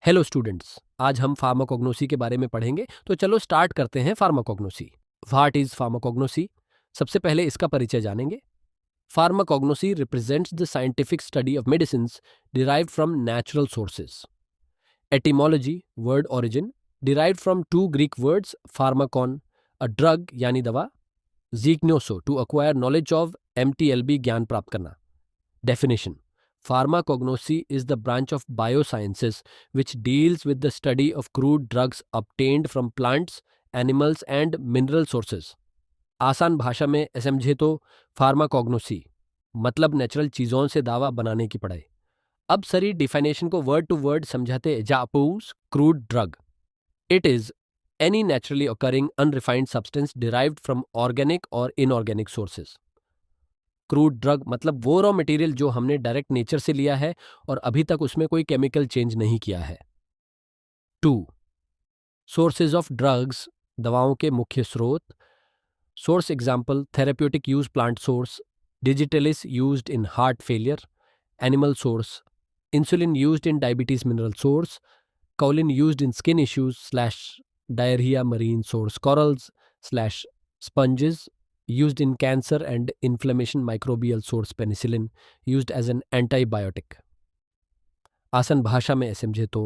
Hello students, आज हम pharmacognosy के बारे में पढ़ेंगे। तो चलो स्टार्ट करते हैं। Pharmacognosy, what is pharmacognosy? सबसे पहले इसका परिचय जानेंगे। Pharmacognosy represents the scientific study of medicines derived from natural sources. Etymology, word origin, derived from two Greek words, pharmakon, a drug यानी दवा, zignoso, to acquire knowledge of, MTLB, ज्ञान प्राप्त करना। Definition: Pharmacognosy is the branch of biosciences which deals with the study of crude drugs obtained from plants, animals and mineral sources. आसान भाषा में समझे तो फार्माकोग्नोसी मतलब नेचुरल चीज़ों से दवा बनाने की पढ़ाई। अब सरी डिफिनेशन को वर्ड टू वर्ड समझाते जापूस crude drug. It is any naturally occurring unrefined substance derived from organic or inorganic sources. Crude drug मतलब वो रॉ मटेरियल जो हमने डायरेक्ट नेचर से लिया है और अभी तक उसमें कोई केमिकल चेंज नहीं किया है। 2. सोर्सेज ऑफ ड्रग्स, दवाओं के मुख्य स्रोत। Source example: therapeutic use plant source, digitalis used in heart failure. Animal source: insulin used in diabetes mineral source, kaolin used in skin issues slash diarrhoea marine source, corals slash sponges used in cancer and inflammation, microbial source penicillin used as an antibiotic. आसान भाषा में समझे तो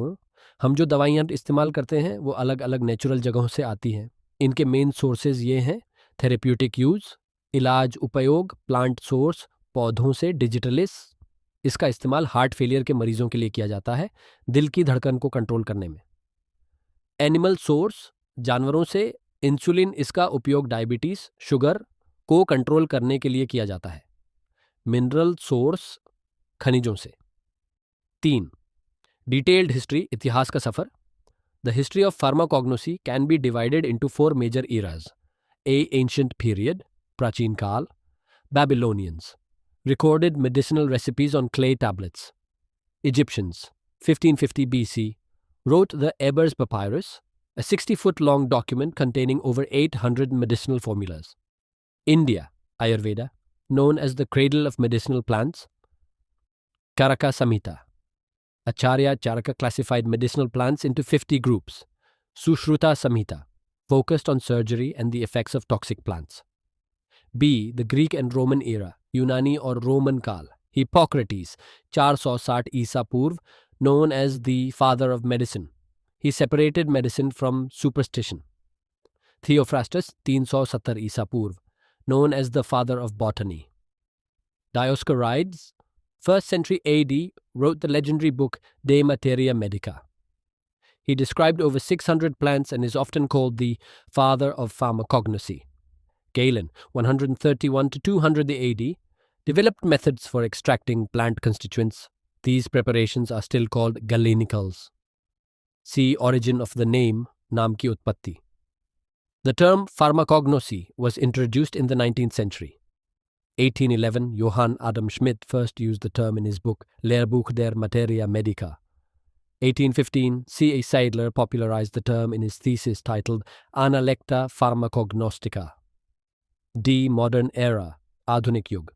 हम जो दवाइयाँ इस्तेमाल करते हैं वो अलग अलग नेचुरल जगहों से आती हैं। इनके मेन सोर्सेज ये हैं: थेरेप्यूटिक यूज, इलाज उपयोग, प्लांट सोर्स, पौधों से, डिजिटलिस, इसका इस्तेमाल हार्ट फेलियर के मरीजों के लिए किया जाता है, दिल की धड़कन को कंट्रोल करने में। एनिमल सोर्स, जानवरों से, इंसुलिन, इसका उपयोग डायबिटीज, शुगर को कंट्रोल करने के लिए किया जाता है। मिनरल सोर्स, खनिजों से। 3. डिटेल्ड हिस्ट्री, इतिहास का सफर। The history of pharmacognosy can be divided into 4 major eras. A. Ancient period, प्राचीन काल। Babylonians, recorded medicinal recipes on clay tablets. Egyptians, 1550 BC, wrote the Ebers Papyrus, a 60-foot-long document containing over 800 medicinal formulas. India, Ayurveda, known as the cradle of medicinal plants. Charaka Samhita, Acharya Charaka classified medicinal plants into 50 groups. Sushruta Samhita, focused on surgery and the effects of toxic plants. B. The Greek and Roman era, Unani or Roman Kal. Hippocrates, 460 Isa Purv, known as the father of medicine. He separated medicine from superstition. Theophrastus, 370 Isa Purv, known as the father of botany. Dioscorides, 1st century AD, wrote the legendary book De Materia Medica. He described over 600 plants and is often called the father of pharmacognosy. Galen, 131 to 200 AD, developed methods for extracting plant constituents. These preparations are still called galenicals. See origin of the name, नाम की उत्पत्ति. The term pharmacognosy was introduced in the 19th century. 1811, Johann Adam Schmidt first used the term in his book Lehrbuch der Materia Medica. 1815, C.A. Seidler popularized the term in his thesis titled Analecta Pharmacognostica. D. Modern era, Adhunik Yug.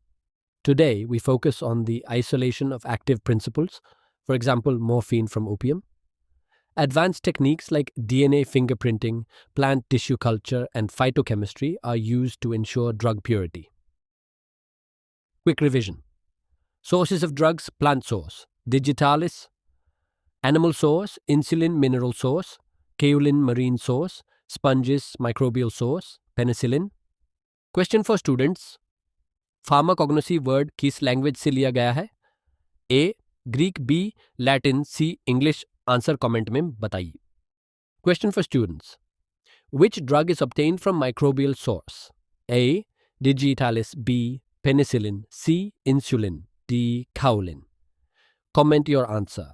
Today, we focus on the isolation of active principles, for example, morphine from opium. Advanced techniques like DNA fingerprinting, plant tissue culture, and phytochemistry are used to ensure drug purity. Quick revision. Sources of drugs: plant source, digitalis; animal source, insulin mineral source; kaolin marine source; sponges microbial source; penicillin. Question for students: pharmacognosy word किस language से लिया गया है? A. Greek, B. Latin, C. English. Answer comment में बताइए। Question for students: which drug is obtained from microbial source? A. digitalis, B. penicillin, C. insulin, D. kaolin. Comment your answer.